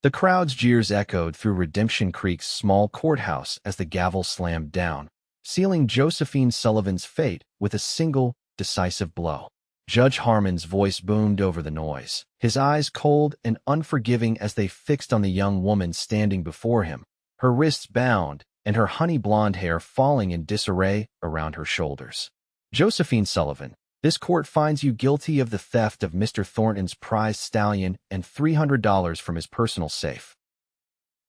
The crowd's jeers echoed through Redemption Creek's small courthouse as the gavel slammed down, sealing Josephine Sullivan's fate with a single, decisive blow. Judge Harmon's voice boomed over the noise, his eyes cold and unforgiving as they fixed on the young woman standing before him, her wrists bound and her honey-blonde hair falling in disarray around her shoulders. Josephine Sullivan, this court finds you guilty of the theft of Mr. Thornton's prized stallion and $300 from his personal safe.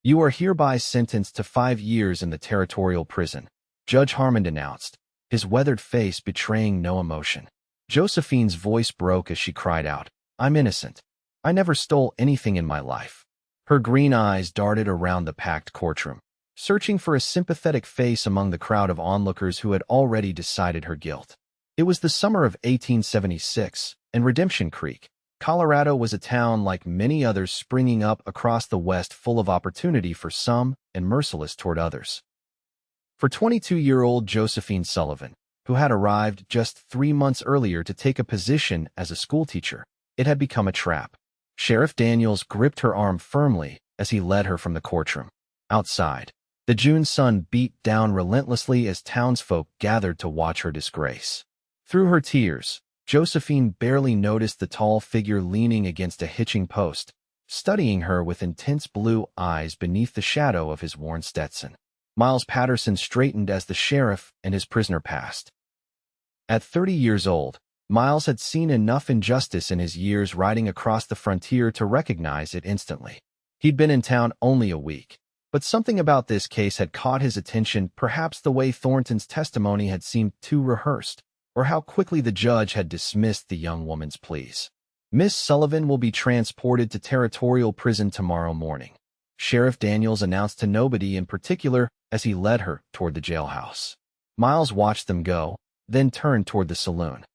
You are hereby sentenced to 5 years in the territorial prison, Judge Harmon announced, his weathered face betraying no emotion. Josephine's voice broke as she cried out, "I'm innocent. I never stole anything in my life." Her green eyes darted around the packed courtroom, searching for a sympathetic face among the crowd of onlookers who had already decided her guilt. It was the summer of 1876, and Redemption Creek, Colorado was a town like many others springing up across the West, full of opportunity for some and merciless toward others. For 22-year-old Josephine Sullivan, who had arrived just 3 months earlier to take a position as a schoolteacher, it had become a trap. Sheriff Daniels gripped her arm firmly as he led her from the courtroom. Outside, the June sun beat down relentlessly as townsfolk gathered to watch her disgrace. Through her tears, Josephine barely noticed the tall figure leaning against a hitching post, studying her with intense blue eyes beneath the shadow of his worn Stetson. Miles Patterson straightened as the sheriff and his prisoner passed. At 30 years old, Miles had seen enough injustice in his years riding across the frontier to recognize it instantly. He'd been in town only a week, but something about this case had caught his attention, perhaps the way Thornton's testimony had seemed too rehearsed, or how quickly the judge had dismissed the young woman's pleas. "Miss Sullivan will be transported to territorial prison tomorrow morning," Sheriff Daniels announced to nobody in particular as he led her toward the jailhouse. Miles watched them go, then turned toward the saloon.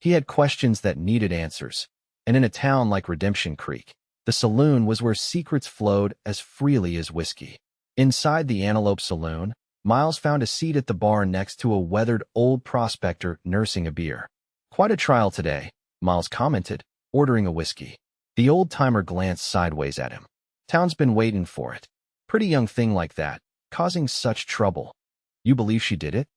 He had questions that needed answers, and in a town like Redemption Creek, the saloon was where secrets flowed as freely as whiskey. Inside the Antelope Saloon, Miles found a seat at the bar next to a weathered old prospector nursing a beer. "Quite a trial today," Miles commented, ordering a whiskey. The old-timer glanced sideways at him. "Town's been waiting for it. Pretty young thing like that, causing such trouble." "You believe she did it?"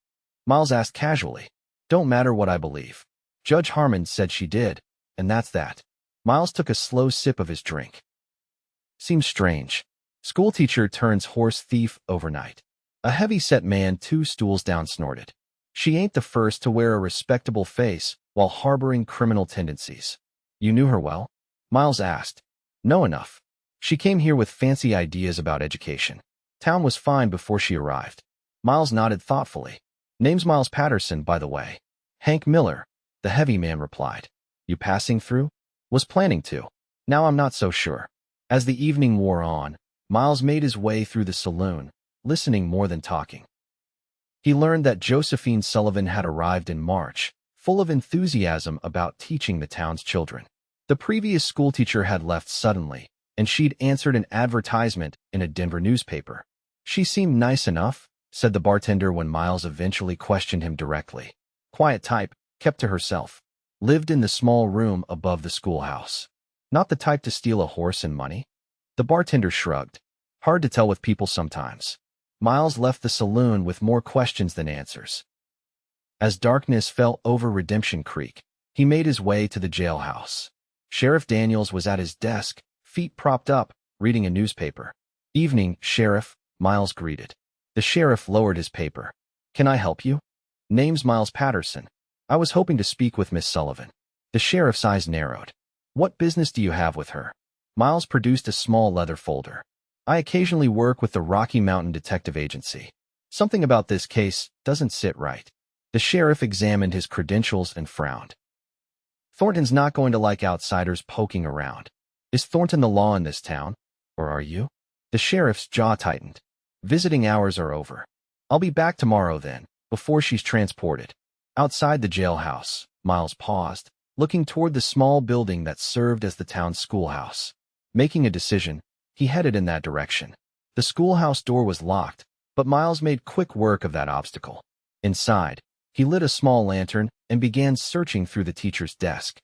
Miles asked casually. "Don't matter what I believe. Judge Harmon said she did, and that's that." Miles took a slow sip of his drink. "Seems strange. Schoolteacher turns horse thief overnight." A heavy-set man 2 stools down snorted. "She ain't the first to wear a respectable face while harboring criminal tendencies." "You knew her well?" Miles asked. "Know enough. She came here with fancy ideas about education. Town was fine before she arrived." Miles nodded thoughtfully. "Name's Miles Patterson, by the way." "Hank Miller," the heavy man replied. "You passing through?" "Was planning to. Now I'm not so sure." As the evening wore on, Miles made his way through the saloon, listening more than talking. He learned that Josephine Sullivan had arrived in March, full of enthusiasm about teaching the town's children. The previous schoolteacher had left suddenly, and she'd answered an advertisement in a Denver newspaper. "She seemed nice enough," said the bartender when Miles eventually questioned him directly. "Quiet type, kept to herself. Lived in the small room above the schoolhouse. Not the type to steal a horse and money?" The bartender shrugged. "Hard to tell with people sometimes." Miles left the saloon with more questions than answers. As darkness fell over Redemption Creek, he made his way to the jailhouse. Sheriff Daniels was at his desk, feet propped up, reading a newspaper. "Evening, Sheriff," Miles greeted. The sheriff lowered his paper. "Can I help you?" "Name's Miles Patterson. I was hoping to speak with Miss Sullivan." The sheriff's eyes narrowed. "What business do you have with her?" Miles produced a small leather folder. "I occasionally work with the Rocky Mountain Detective Agency. Something about this case doesn't sit right." The sheriff examined his credentials and frowned. "Thornton's not going to like outsiders poking around. Is Thornton the law in this town? Or are you?" The sheriff's jaw tightened. "Visiting hours are over. I'll be back tomorrow then, before she's transported." Outside the jailhouse, Miles paused, looking toward the small building that served as the town's schoolhouse. Making a decision, he headed in that direction. The schoolhouse door was locked, but Miles made quick work of that obstacle. Inside, he lit a small lantern and began searching through the teacher's desk.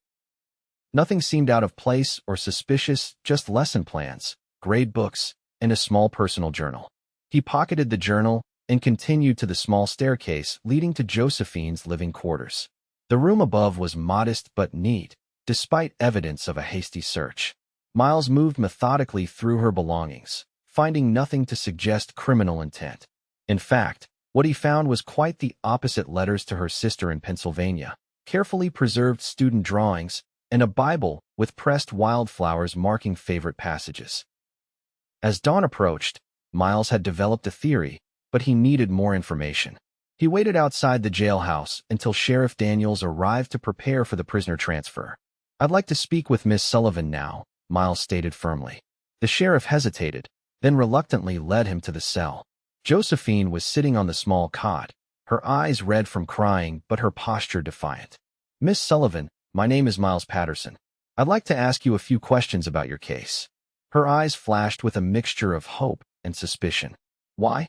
Nothing seemed out of place or suspicious, just lesson plans, grade books, and a small personal journal. He pocketed the journal and continued to the small staircase leading to Josephine's living quarters. The room above was modest but neat, despite evidence of a hasty search. Miles moved methodically through her belongings, finding nothing to suggest criminal intent. In fact, what he found was quite the opposite: letters to her sister in Pennsylvania, carefully preserved student drawings, and a Bible with pressed wildflowers marking favorite passages. As dawn approached, Miles had developed a theory, but he needed more information. He waited outside the jailhouse until Sheriff Daniels arrived to prepare for the prisoner transfer. "I'd like to speak with Miss Sullivan now," Miles stated firmly. The sheriff hesitated, then reluctantly led him to the cell. Josephine was sitting on the small cot, her eyes red from crying but her posture defiant. "Miss Sullivan, my name is Miles Patterson. I'd like to ask you a few questions about your case." Her eyes flashed with a mixture of hope and suspicion. "Why?"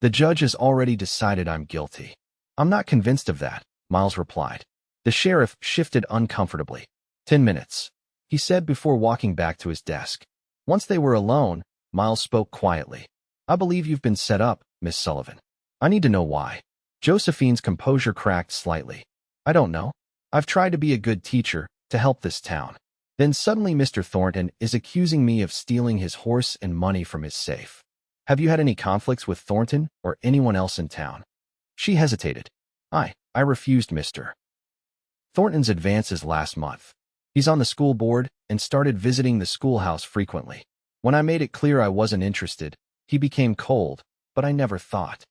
"The judge has already decided I'm guilty." "I'm not convinced of that," Miles replied. The sheriff shifted uncomfortably. 10 minutes, he said before walking back to his desk. Once they were alone, Miles spoke quietly. "I believe you've been set up, Miss Sullivan. I need to know why." Josephine's composure cracked slightly. "I don't know. I've tried to be a good teacher, to help this town. Then suddenly Mr. Thornton is accusing me of stealing his horse and money from his safe. Have you had any conflicts with Thornton or anyone else in town?" She hesitated. I refused Mr. Thornton's advances last month. He's on the school board and started visiting the schoolhouse frequently. When I made it clear I wasn't interested, he became cold, but I never thought."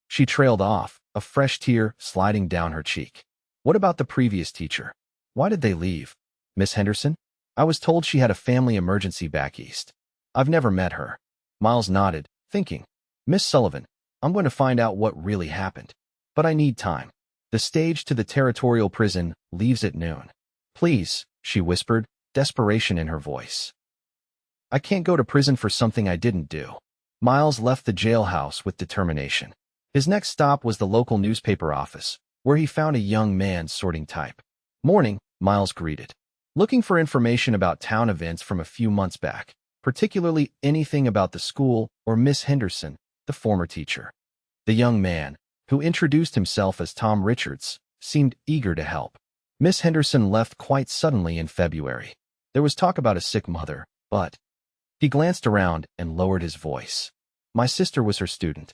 She trailed off, a fresh tear sliding down her cheek. "What about the previous teacher? Why did they leave?" "Miss Henderson? I was told she had a family emergency back east. I've never met her." Miles nodded, thinking, "Miss Sullivan, I'm going to find out what really happened. But I need time. The stage to the territorial prison leaves at noon." "Please," she whispered, desperation in her voice. "I can't go to prison for something I didn't do." Miles left the jailhouse with determination. His next stop was the local newspaper office, where he found a young man sorting type. "Morning," Miles greeted. "Looking for information about town events from a few months back, particularly anything about the school or Miss Henderson, the former teacher." The young man, who introduced himself as Tom Richards, seemed eager to help. "Miss Henderson left quite suddenly in February. There was talk about a sick mother, but—" He glanced around and lowered his voice. "My sister was her student.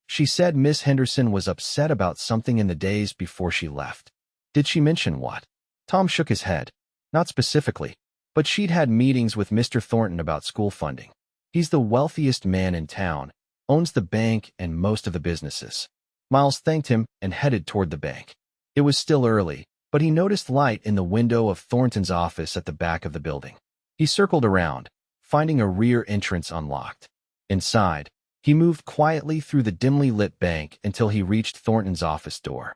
She said Miss Henderson was upset about something in the days before she left." "Did she mention what?" Tom shook his head. "Not specifically, but she'd had meetings with Mr. Thornton about school funding. He's the wealthiest man in town, owns the bank and most of the businesses." Miles thanked him and headed toward the bank. It was still early, but he noticed light in the window of Thornton's office at the back of the building. He circled around, finding a rear entrance unlocked. Inside, he moved quietly through the dimly lit bank until he reached Thornton's office door.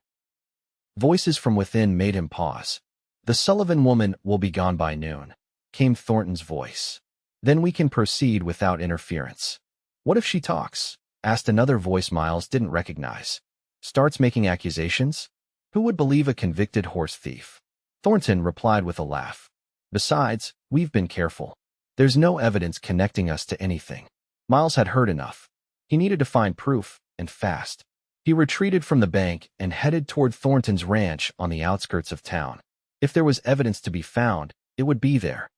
Voices from within made him pause. "The Sullivan woman will be gone by noon," came Thornton's voice. "Then we can proceed without interference." "What if she talks?" asked another voice Miles didn't recognize. "Starts making accusations? Who would believe a convicted horse thief?" Thornton replied with a laugh. "Besides, we've been careful. There's no evidence connecting us to anything." Miles had heard enough. He needed to find proof, and fast. He retreated from the bank and headed toward Thornton's ranch on the outskirts of town. If there was evidence to be found, it would be there.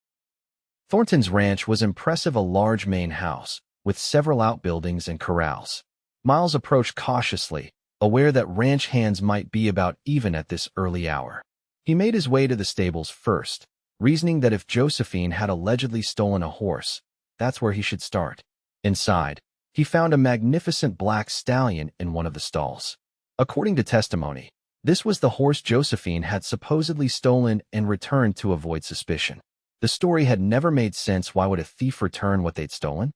Thornton's ranch was impressive, a large main house, with several outbuildings and corrals. Miles approached cautiously, aware that ranch hands might be about even at this early hour. He made his way to the stables first, reasoning that if Josephine had allegedly stolen a horse, that's where he should start. Inside, he found a magnificent black stallion in one of the stalls. According to testimony, this was the horse Josephine had supposedly stolen and returned to avoid suspicion. The story had never made sense. Why would a thief return what they'd stolen?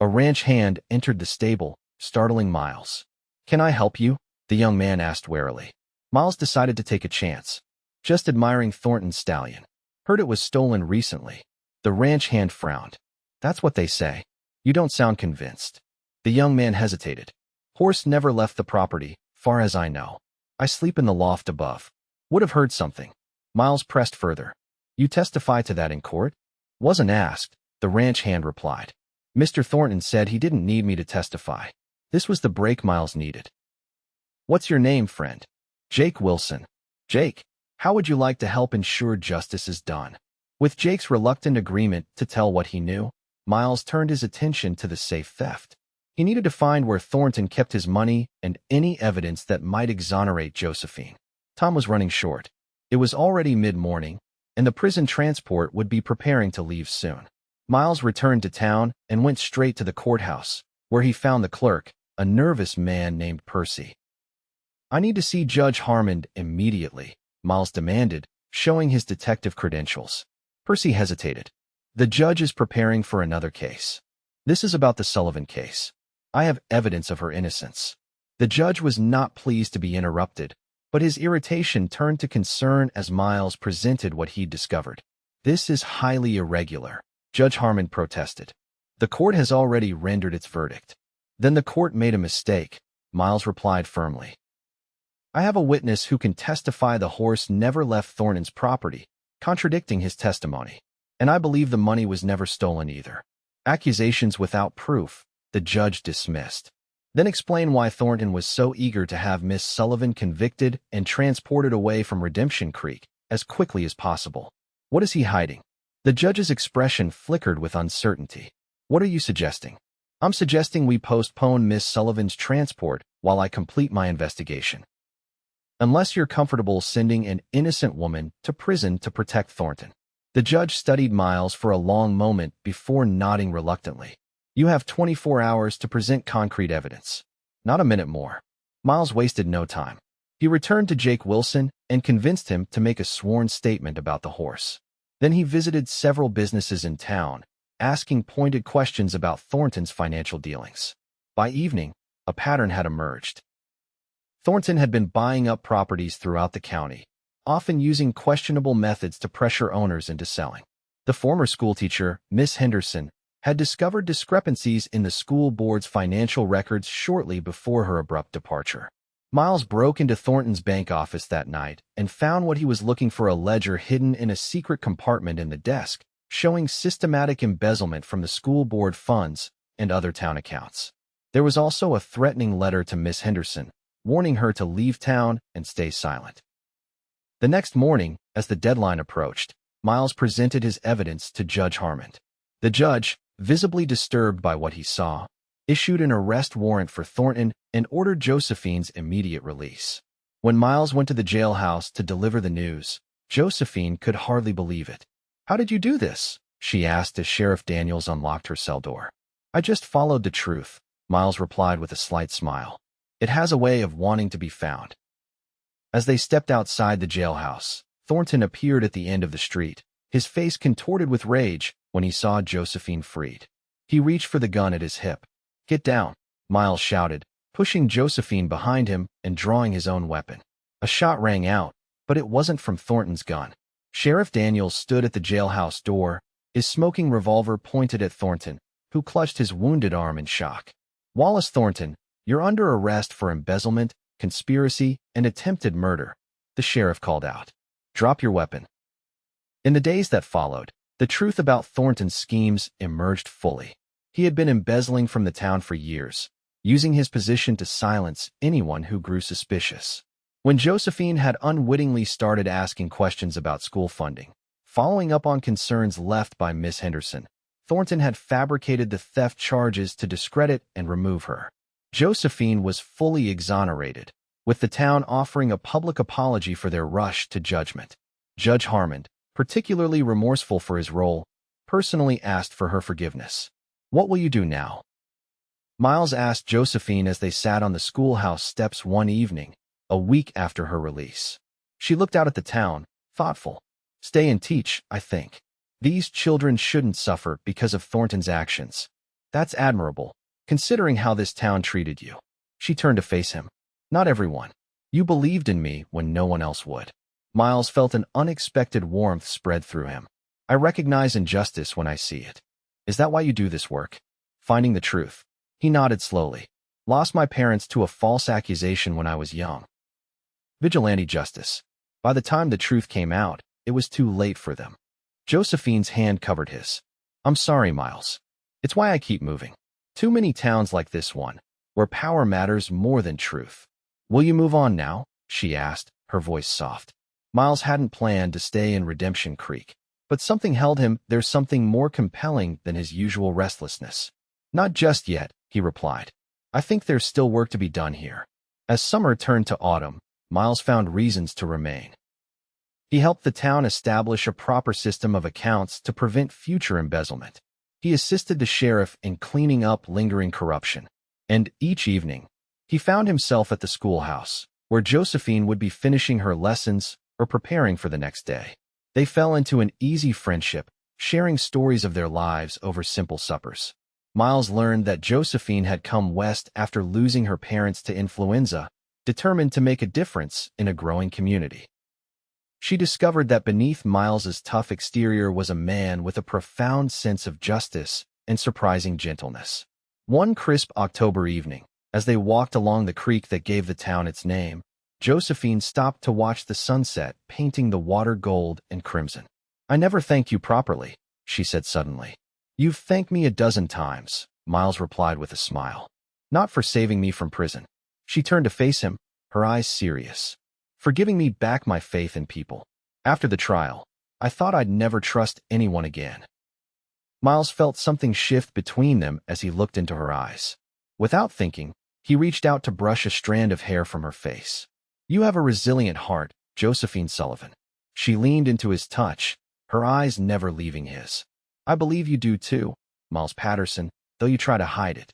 A ranch hand entered the stable, startling Miles. "Can I help you?" the young man asked warily. Miles decided to take a chance. "Just admiring Thornton's stallion. Heard it was stolen recently." The ranch hand frowned. "That's what they say. You don't sound convinced." The young man hesitated. "Horse never left the property, far as I know. I sleep in the loft above. Would have heard something." Miles pressed further. "You testify to that in court?" "Wasn't asked," the ranch hand replied. Mr. Thornton said he didn't need me to testify. This was the break Miles needed. What's your name, friend? Jake Wilson. Jake, how would you like to help ensure justice is done? With Jake's reluctant agreement to tell what he knew, Miles turned his attention to the safe theft. He needed to find where Thornton kept his money and any evidence that might exonerate Josephine. Time was running short. It was already mid-morning, and the prison transport would be preparing to leave soon. Miles returned to town and went straight to the courthouse, where he found the clerk, a nervous man named Percy. I need to see Judge Harmon immediately, Miles demanded, showing his detective credentials. Percy hesitated. The judge is preparing for another case. This is about the Sullivan case. I have evidence of her innocence. The judge was not pleased to be interrupted, but his irritation turned to concern as Miles presented what he'd discovered. This is highly irregular, Judge Harmon protested. The court has already rendered its verdict. Then the court made a mistake, Miles replied firmly. I have a witness who can testify the horse never left Thornton's property, contradicting his testimony. And I believe the money was never stolen either. Accusations without proof, the judge dismissed. Then explain why Thornton was so eager to have Miss Sullivan convicted and transported away from Redemption Creek as quickly as possible. What is he hiding? The judge's expression flickered with uncertainty. What are you suggesting? I'm suggesting we postpone Miss Sullivan's transport while I complete my investigation. Unless you're comfortable sending an innocent woman to prison to protect Thornton. The judge studied Miles for a long moment before nodding reluctantly. You have 24 hours to present concrete evidence. Not a minute more. Miles wasted no time. He returned to Jake Wilson and convinced him to make a sworn statement about the horse. Then he visited several businesses in town, asking pointed questions about Thornton's financial dealings. By evening, a pattern had emerged. Thornton had been buying up properties throughout the county, often using questionable methods to pressure owners into selling. The former schoolteacher, Miss Henderson, had discovered discrepancies in the school board's financial records shortly before her abrupt departure. Miles broke into Thornton's bank office that night and found what he was looking for: a ledger hidden in a secret compartment in the desk, showing systematic embezzlement from the school board funds and other town accounts. There was also a threatening letter to Miss Henderson, warning her to leave town and stay silent. The next morning, as the deadline approached, Miles presented his evidence to Judge Harmon. The judge, visibly disturbed by what he saw, issued an arrest warrant for Thornton and ordered Josephine's immediate release. When Miles went to the jailhouse to deliver the news, Josephine could hardly believe it. How did you do this? She asked as Sheriff Daniels unlocked her cell door. I just followed the truth, Miles replied with a slight smile. It has a way of wanting to be found. As they stepped outside the jailhouse, Thornton appeared at the end of the street, his face contorted with rage when he saw Josephine freed. He reached for the gun at his hip. Get down, Miles shouted, pushing Josephine behind him and drawing his own weapon. A shot rang out, but it wasn't from Thornton's gun. Sheriff Daniels stood at the jailhouse door, his smoking revolver pointed at Thornton, who clutched his wounded arm in shock. Wallace Thornton, you're under arrest for embezzlement, conspiracy, and attempted murder, the sheriff called out. Drop your weapon. In the days that followed, the truth about Thornton's schemes emerged fully. He had been embezzling from the town for years, using his position to silence anyone who grew suspicious. When Josephine had unwittingly started asking questions about school funding, following up on concerns left by Miss Henderson, Thornton had fabricated the theft charges to discredit and remove her. Josephine was fully exonerated, with the town offering a public apology for their rush to judgment. Judge Harmon, particularly remorseful for his role, personally asked for her forgiveness. What will you do now? Miles asked Josephine as they sat on the schoolhouse steps one evening, a week after her release. She looked out at the town, thoughtful. Stay and teach, I think. These children shouldn't suffer because of Thornton's actions. That's admirable, considering how this town treated you. She turned to face him. Not everyone. You believed in me when no one else would. Miles felt an unexpected warmth spread through him. I recognize injustice when I see it. Is that why you do this work? Finding the truth. He nodded slowly. Lost my parents to a false accusation when I was young. Vigilante justice. By the time the truth came out, it was too late for them. Josephine's hand covered his. I'm sorry, Miles. It's why I keep moving. Too many towns like this one, where power matters more than truth. Will you move on now? She asked, her voice soft. Miles hadn't planned to stay in Redemption Creek, but something held him. There's something more compelling than his usual restlessness. Not just yet, he replied. I think there's still work to be done here. As summer turned to autumn, Miles found reasons to remain. He helped the town establish a proper system of accounts to prevent future embezzlement. He assisted the sheriff in cleaning up lingering corruption. And each evening, he found himself at the schoolhouse, where Josephine would be finishing her lessons or preparing for the next day. They fell into an easy friendship, sharing stories of their lives over simple suppers. Miles learned that Josephine had come west after losing her parents to influenza, determined to make a difference in a growing community. She discovered that beneath Miles's tough exterior was a man with a profound sense of justice and surprising gentleness. One crisp October evening, as they walked along the creek that gave the town its name, Josephine stopped to watch the sunset painting the water gold and crimson. I never thanked you properly, she said suddenly. You've thanked me a dozen times, Miles replied with a smile. Not for saving me from prison. She turned to face him, her eyes serious. For giving me back my faith in people. After the trial, I thought I'd never trust anyone again. Miles felt something shift between them as he looked into her eyes. Without thinking, he reached out to brush a strand of hair from her face. You have a resilient heart, Josephine Sullivan. She leaned into his touch, her eyes never leaving his. I believe you do too, Miles Patterson, though you try to hide it.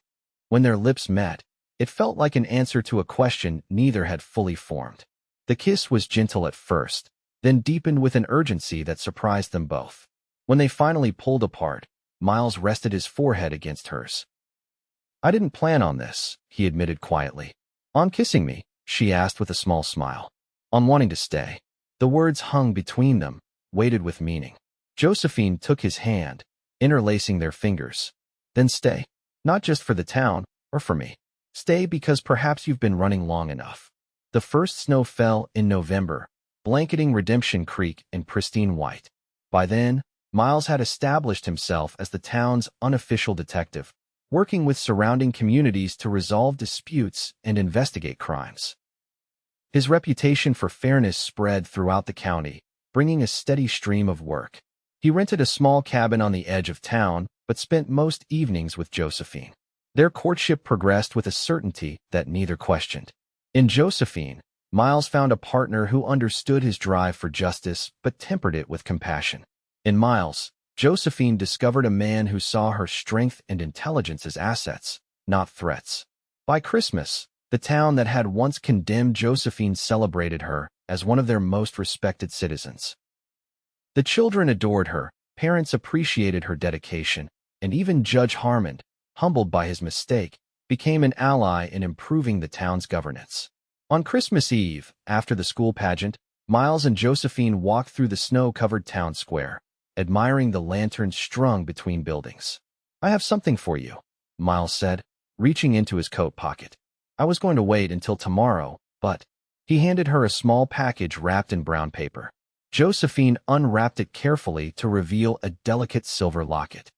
When their lips met, it felt like an answer to a question neither had fully formed. The kiss was gentle at first, then deepened with an urgency that surprised them both. When they finally pulled apart, Miles rested his forehead against hers. I didn't plan on this, he admitted quietly. On kissing me, she asked with a small smile. On wanting to stay. The words hung between them, weighted with meaning. Josephine took his hand, interlacing their fingers. Then stay. Not just for the town, or for me. Stay because perhaps you've been running long enough. The first snow fell in November, blanketing Redemption Creek in pristine white. By then, Miles had established himself as the town's unofficial detective, working with surrounding communities to resolve disputes and investigate crimes. His reputation for fairness spread throughout the county, bringing a steady stream of work. He rented a small cabin on the edge of town, but spent most evenings with Josephine. Their courtship progressed with a certainty that neither questioned. In Josephine, Miles found a partner who understood his drive for justice but tempered it with compassion. In Miles, Josephine discovered a man who saw her strength and intelligence as assets, not threats. By Christmas, the town that had once condemned Josephine celebrated her as one of their most respected citizens. The children adored her, parents appreciated her dedication, and even Judge Harmon, humbled by his mistake, became an ally in improving the town's governance. On Christmas Eve, after the school pageant, Miles and Josephine walked through the snow-covered town square, admiring the lanterns strung between buildings. I have something for you, Miles said, reaching into his coat pocket. I was going to wait until tomorrow, but he handed her a small package wrapped in brown paper. Josephine unwrapped it carefully to reveal a delicate silver locket.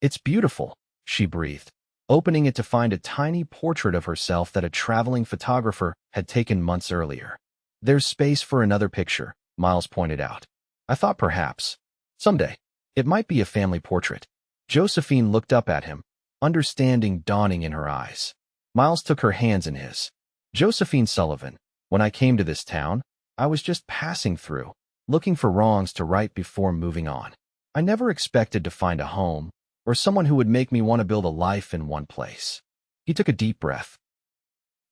It's beautiful, she breathed, opening it to find a tiny portrait of herself that a traveling photographer had taken months earlier. There's space for another picture, Miles pointed out. I thought perhaps, someday, it might be a family portrait. Josephine looked up at him, understanding dawning in her eyes. Miles took her hands in his. Josephine Sullivan, when I came to this town, I was just passing through, looking for wrongs to right before moving on. I never expected to find a home, or someone who would make me want to build a life in one place. He took a deep breath.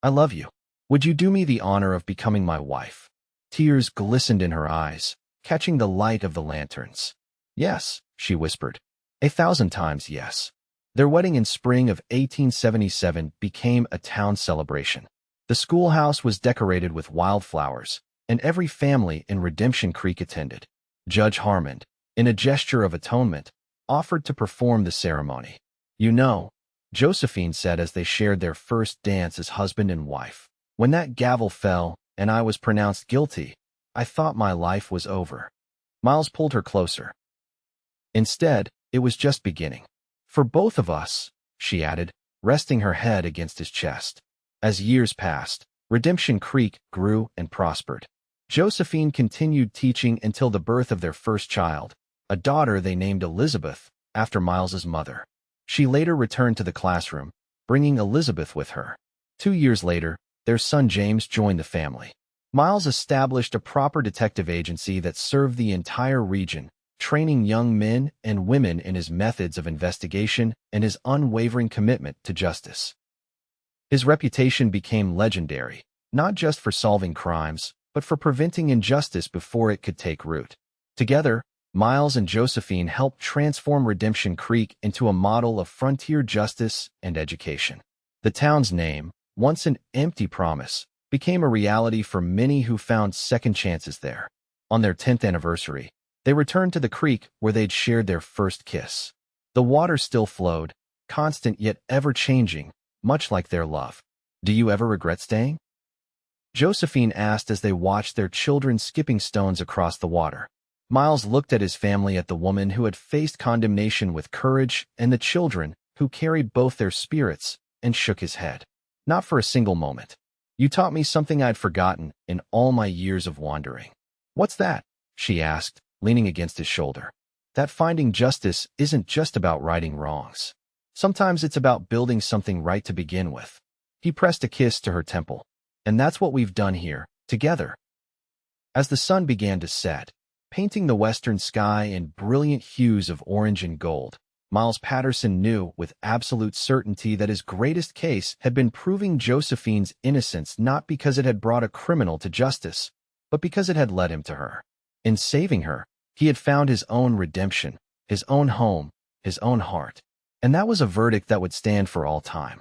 I love you. Would you do me the honor of becoming my wife? Tears glistened in her eyes, catching the light of the lanterns. Yes, she whispered. 1,000 times yes. Their wedding in spring of 1877 became a town celebration. The schoolhouse was decorated with wildflowers, and every family in Redemption Creek attended. Judge Harmon, in a gesture of atonement, offered to perform the ceremony. You know, Josephine said as they shared their first dance as husband and wife. When that gavel fell and I was pronounced guilty, I thought my life was over. Miles pulled her closer. Instead, It was just beginning. For both of us, she added, resting her head against his chest. As years passed, Redemption Creek grew and prospered. Josephine continued teaching until the birth of their first child, a daughter they named Elizabeth, after Miles's mother. She later returned to the classroom, bringing Elizabeth with her. 2 years later, their son James joined the family. Miles established a proper detective agency that served the entire region, training young men and women in his methods of investigation and his unwavering commitment to justice. His reputation became legendary, not just for solving crimes, but for preventing injustice before it could take root. Together, Miles and Josephine helped transform Redemption Creek into a model of frontier justice and education. The town's name, once an empty promise, became a reality for many who found second chances there. On their 10th anniversary, they returned to the creek where they'd shared their first kiss. The water still flowed, constant yet ever-changing, much like their love. "Do you ever regret staying?" Josephine asked as they watched their children skipping stones across the water. Miles looked at his family, at the woman who had faced condemnation with courage and the children who carried both their spirits, and shook his head. "Not for a single moment. You taught me something I'd forgotten in all my years of wandering." "What's that?" she asked, leaning against his shoulder. "That finding justice isn't just about righting wrongs. Sometimes it's about building something right to begin with." He pressed a kiss to her temple. "And that's what we've done here, together." As the sun began to set, painting the western sky in brilliant hues of orange and gold, Miles Patterson knew with absolute certainty that his greatest case had been proving Josephine's innocence, not because it had brought a criminal to justice, but because it had led him to her. In saving her, he had found his own redemption, his own home, his own heart. And that was a verdict that would stand for all time.